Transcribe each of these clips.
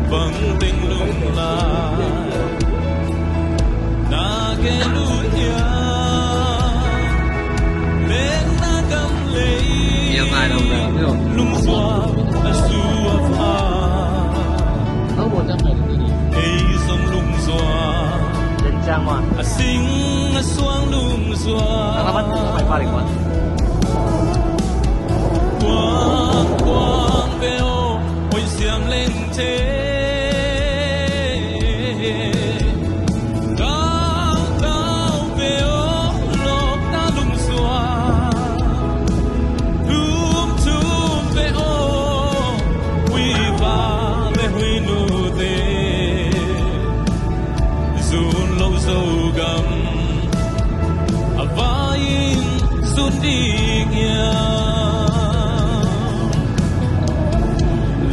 vâng tình lung là na ke lu ya lên na cầm lấy lung xóa su pha một trăm bảy mươi ấy sông lung xóa đến trang mà sinh xoang lung xóa nó bắt phải pha được quá quang quang về ô ôi xiêm lên thế cao cao về ô lộc ta lung xóa thum về ô quy va về huy nụ tê dùn lâu dâu gầm vai dùn đi kia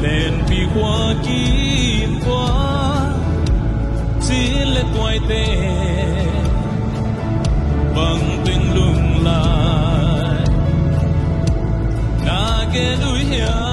lên vì hoa kim qua chỉ lên quay tê bằng tình lung lại na ke đuôi hiền